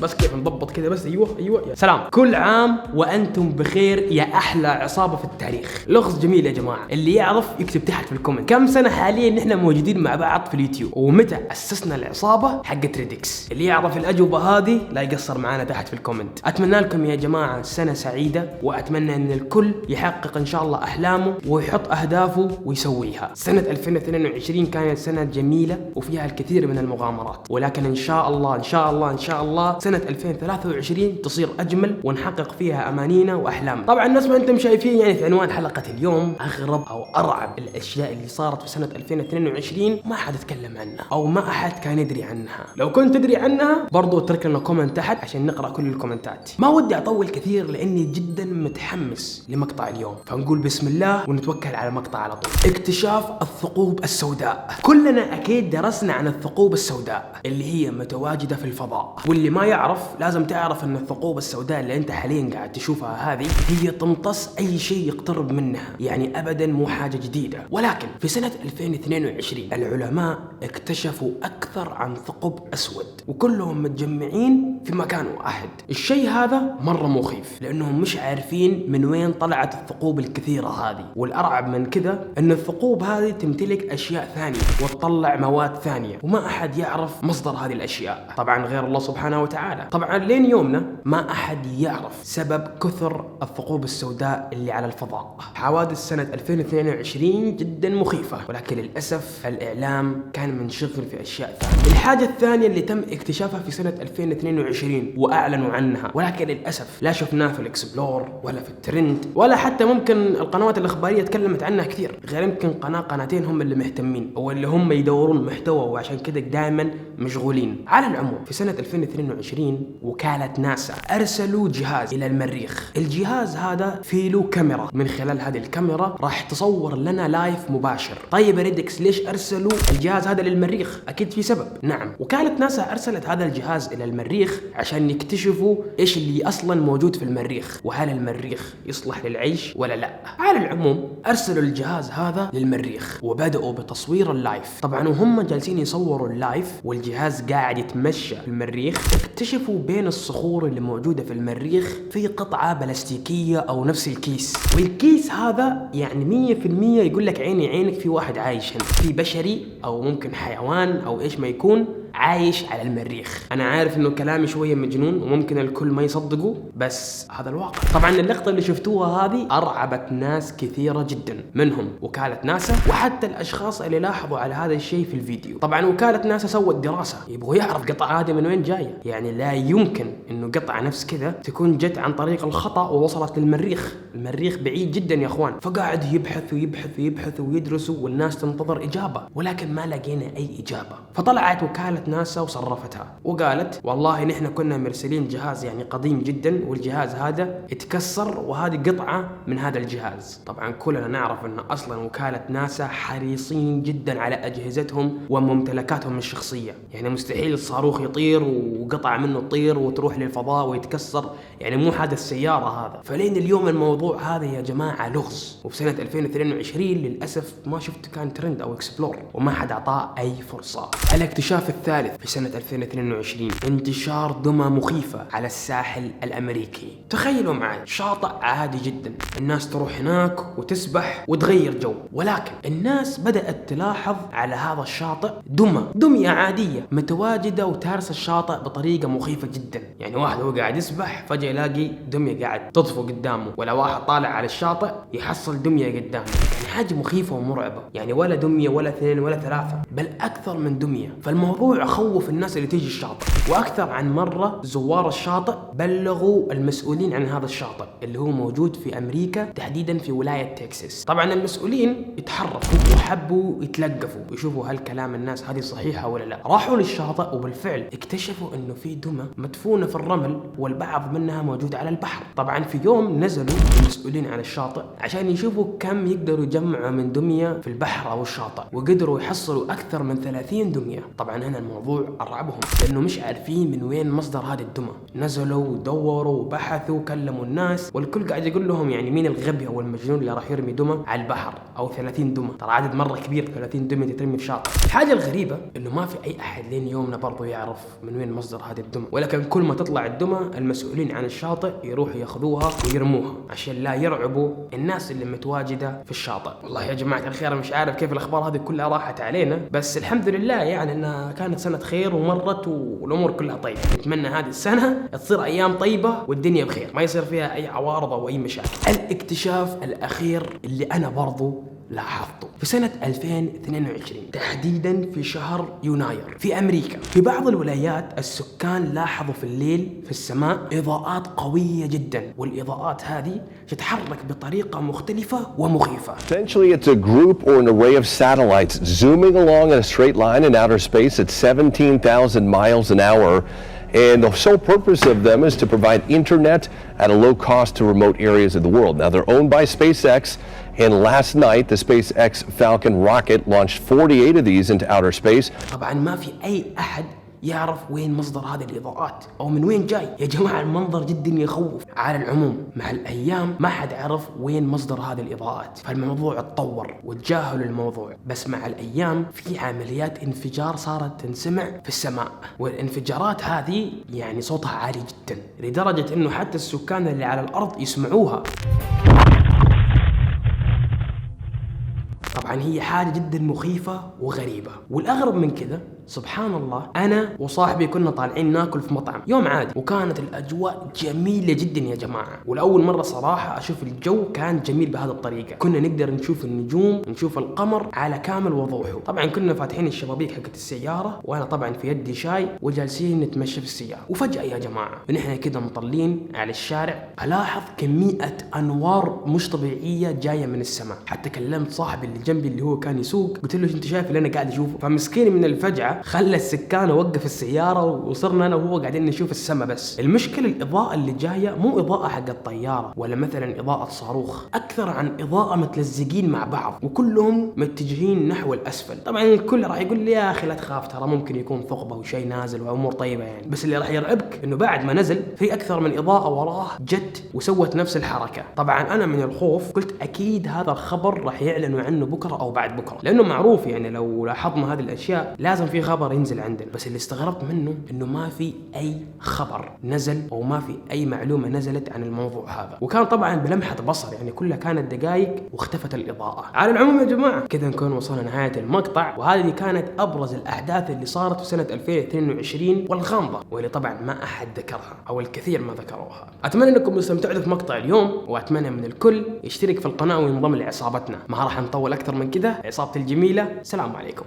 بس كيف نضبط كذا بس. ايوه يا سلام. كل عام وانتم بخير يا احلى عصابه في التاريخ. لغز جميل يا جماعه، اللي يعرف يكتب تحت في الكومنت كم سنه حاليا نحن موجودين مع بعض في اليوتيوب، ومتى اسسنا العصابه حقت ريدكس. اللي يعرف الاجوبه هذه لا يقصر معنا تحت في الكومنت. اتمنى لكم يا جماعه سنه سعيده، واتمنى ان الكل يحقق ان شاء الله احلامه ويحط اهدافه ويسويها. سنه 2022 كانت سنه جميله وفيها الكثير من المغامرات، ولكن ان شاء الله سنه 2023 تصير اجمل ونحقق فيها امانينا واحلامنا. طبعا نفس ما انتم شايفين يعني في عنوان حلقه اليوم، اغرب او ارعب الاشياء اللي صارت في سنه 2022 ما حد اتكلم عنها او ما احد كان يدري عنها. لو كنت تدري عنها برضو اترك لنا كومنت تحت عشان نقرا كل الكومنتات. ما ودي اطول كثير لاني جدا متحمس لمقطع اليوم، فنقول بسم الله ونتوكل على المقطع على طول. اكتشاف الثقوب السوداء. كلنا اكيد درسنا عن الثقوب السوداء اللي هي متواجده في الفضاء، واللي ما يعرف لازم تعرف ان الثقوب السوداء اللي انت حاليا قاعد تشوفها هذه هي تمتص اي شيء يقترب منها، يعني ابدا مو حاجه جديده. ولكن في سنه 2022 العلماء اكتشفوا اكثر عن ثقب اسود وكلهم متجمعين في مكان واحد. الشيء هذا مره مخيف لانهم مش عارفين من وين طلعت الثقوب الكثيره هذه، والارعب من كذا ان الثقوب هذه تمتلك اشياء ثانيه وتطلع مواد ثانيه وما احد يعرف مصدر هذه الاشياء طبعا غير الله سبحانه وتعالى. طبعا لين يومنا ما احد يعرف سبب كثر الثقوب السوداء اللي على الفضاء. حوادث سنه 2022 جدا مخيفه، ولكن للاسف الاعلام كان منشغل في اشياء ثانيه. الحاجه الثانيه اللي تم اكتشافها في سنه 2022 واعلنوا عنها، ولكن للاسف لا شفناه في الاكسبلور ولا في الترند ولا حتى ممكن القنوات الاخباريه تكلمت عنها كثير، غير يمكن قناتين هم اللي مهتمين او اللي هم يدورون محتوى وعشان كذا دائما مشغولين. على العموم في سنه 2022 وكاله ناسا ارسلوا جهاز الى المريخ. الجهاز هذا فيه له كاميرا، من خلال هذه الكاميرا راح تصور لنا لايف مباشر. طيب ريدكس ليش ارسلوا الجهاز هذا للمريخ؟ اكيد في سبب. نعم، وكاله ناسا ارسلت هذا الجهاز الى المريخ عشان يكتشفوا ايش اللي اصلا موجود في المريخ، وهل المريخ يصلح للعيش ولا لا. على العموم ارسلوا الجهاز هذا للمريخ وبداوا بتصوير اللايف. طبعا وهم جالسين يصوروا اللايف والجهاز قاعد يتمشى في المريخ، اكتشفوا بين الصخور اللي موجوده في المريخ في قطعه بلاستيكيه او نفس الكيس، والكيس هذا يعني 100% يقول لك عيني عينك في واحد عايش هنا، في بشري او ممكن حيوان او ايش ما يكون عايش على المريخ. انا عارف انه كلامي شويه مجنون وممكن الكل ما يصدقوا، بس هذا الواقع. طبعا اللقطه اللي شفتوها هذه ارعبت ناس كثيره جدا، منهم وكاله ناسا وحتى الاشخاص اللي لاحظوا على هذا الشيء في الفيديو. طبعا وكاله ناسا سوت دراسه، يبغوا يعرف قطعه هذه من وين جايه، يعني لا يمكن انه قطعه نفس كذا تكون جت عن طريق الخطا ووصلت للمريخ. المريخ بعيد جدا يا اخوان. فقاعد يبحثوا ويدرسوا والناس تنتظر اجابه، ولكن ما لقينا اي اجابه. فطلعت وكاله ناسا وصرفتها وقالت والله نحن كنا مرسلين جهاز يعني قديم جدا، والجهاز هذا اتكسر وهذه قطعه من هذا الجهاز. طبعا كلنا نعرف ان اصلا وكاله ناسا حريصين جدا على اجهزتهم وممتلكاتهم الشخصيه، يعني مستحيل الصاروخ يطير وقطعه منه تطير وتروح للفضاء ويتكسر، يعني مو حادث سياره هذا. فلين اليوم الموضوع هذا يا جماعه لغز، وفي سنه 2022 للاسف ما شفت كان ترند او اكسبلور وما حد اعطاه اي فرصه. الاكتشاف الثالث في سنة 2022 انتشار دمى مخيفة على الساحل الأمريكي. تخيلوا معي شاطئ عادي جدا، الناس تروح هناك وتسبح وتغير جو، ولكن الناس بدأت تلاحظ على هذا الشاطئ دمية عادية متواجدة وتارس الشاطئ بطريقة مخيفة جدا. يعني واحد هو قاعد يسبح فجأة يلاقي دمية قاعد تطفو قدامه، ولا واحد طالع على الشاطئ يحصل دمية قدامه. يعني حاجة مخيفة ومرعبة، يعني ولا دمية ولا اثنين ولا ثلاثة بل أكثر من دمية. فالموضوع خوف الناس اللي تيجي الشاطئ، واكثر عن مره زوار الشاطئ بلغوا المسؤولين عن هذا الشاطئ اللي هو موجود في امريكا تحديدا في ولايه تكساس. طبعا المسؤولين يتحركوا وحبوا يتلقفوا ويشوفوا هل كلام الناس هذه صحيحه ولا لا. راحوا للشاطئ وبالفعل اكتشفوا انه في دمى مدفونه في الرمل والبعض منها موجود على البحر. طبعا في يوم نزلوا المسؤولين عن الشاطئ عشان يشوفوا كم يقدروا يجمعوا يجمعوا من دمية في البحر أو الشاطئ، وقدروا يحصلوا أكثر من 30 دمية. طبعا هنا الموضوع أرعبهم لأنه مش عارفين من وين مصدر هذه الدمى. نزلوا ودوروا وبحثوا وكلموا الناس، والكل قاعد يقول لهم يعني مين الغبي أو المجنون اللي راح يرمي دمى على البحر أو 30 دمى، ترى عدد مرة كبير 30 دمى تترمي في شاطئ. الحاجة الغريبة إنه ما في أي أحد لين يومنا برضو يعرف من وين مصدر هذه الدمى، ولكن كل ما تطلع الدمى المسؤولين عن الشاطئ يروحوا ياخذوها ويرموها عشان لا يرعبوا الناس اللي متواجدة في الشاطئ. والله يا جماعة الخير مش عارف كيف الأخبار هذه كلها راحت علينا، بس الحمد لله يعني إنها كانت سنة خير ومرت والأمور كلها طيبة. نتمنى هذه السنة تصير أيام طيبة والدنيا بخير، ما يصير فيها أي عوارض أو أي مشاكل. الاكتشاف الأخير اللي أنا برضو لاحظته في سنة 2022 تحديدا في شهر يناير في أمريكا، في بعض الولايات السكان لاحظوا في الليل في السماء إضاءات قوية جدا، والإضاءات هذه تتحرك بطريقة مختلفة ومخيفة. Essentially it's a group or an array of satellites zooming along in a straight line in outer space at 17,000 miles an hour. And the sole purpose of them is to provide internet at a low cost to remote areas of the world. Now they're owned by SpaceX, and last night the SpaceX Falcon rocket launched 48 of these into outer space. طبعا ما في أي أحد يعرف وين مصدر هذه الإضاءات أو من وين جاي. يا جماعة المنظر جدا يخوف. على العموم مع الأيام ما حد عرف وين مصدر هذه الإضاءات، فالموضوع اتطور وتجاهلوا الموضوع. بس مع الأيام في عمليات انفجار صارت تنسمع في السماء، والانفجارات هذه يعني صوتها عالي جدا لدرجة إنه حتى السكان اللي على الأرض يسمعوها. طبعا هي حاجة جدا مخيفة وغريبة، والأغرب من كذا سبحان الله أنا وصاحبي كنا طالعين ناكل في مطعم يوم عادي، وكانت الأجواء جميلة جدا يا جماعة، والأول مرة صراحة أشوف الجو كان جميل بهذه الطريقة. كنا نقدر نشوف النجوم نشوف القمر على كامل وضوحه. طبعا كنا فاتحين الشبابيك حقت السيارة، وأنا طبعا في يدي شاي وجالسين نتمشى في السيارة، وفجأة يا جماعة ونحن كده مطلين على الشارع ألاحظ كمية أنوار مش طبيعية جاية من السماء. حتى كلمت صاحبي اللي جنبي اللي هو كان يسوق، قلت له انت شايف اللي انا قاعد اشوفه؟ فمسكين من الفجعه خلى السكان وقف السياره، وصرنا انا وهو قاعدين نشوف السماء. بس المشكله الاضاءه اللي جايه مو اضاءه حق الطياره ولا مثلا اضاءه صاروخ، اكثر عن اضاءه متلزقين مع بعض وكلهم متجهين نحو الاسفل. طبعا الكل راح يقول لي يا اخي لا تخاف، ترى ممكن يكون ثقبه وشيء نازل وامور طيبه يعني. بس اللي راح يرعبك انه بعد ما نزل في اكثر من اضاءه وراه جت وسوت نفس الحركه. طبعا انا من الخوف قلت اكيد هذا الخبر راح يعلنوا عنه بكره او بعد بكره، لانه معروف يعني لو لاحظنا هذه الاشياء لازم في خبر ينزل عندنا. بس اللي استغربت منه انه ما في اي خبر نزل او ما في اي معلومه نزلت عن الموضوع هذا، وكان طبعا بلمحه بصر يعني كلها كانت دقائق واختفت الاضاءه. على العموم يا جماعه كذا نكون وصلنا نهايه المقطع، وهذه كانت ابرز الاحداث اللي صارت في سنه 2022 والغامضه، واللي طبعا ما احد ذكرها او الكثير ما ذكروها. اتمنى انكم استمتعتوا في مقطع اليوم، واتمنى من الكل يشترك في القناه وينضم لعصابتنا. ما راح نطول اكثر من كذا. عصابة الجميلة، سلام عليكم.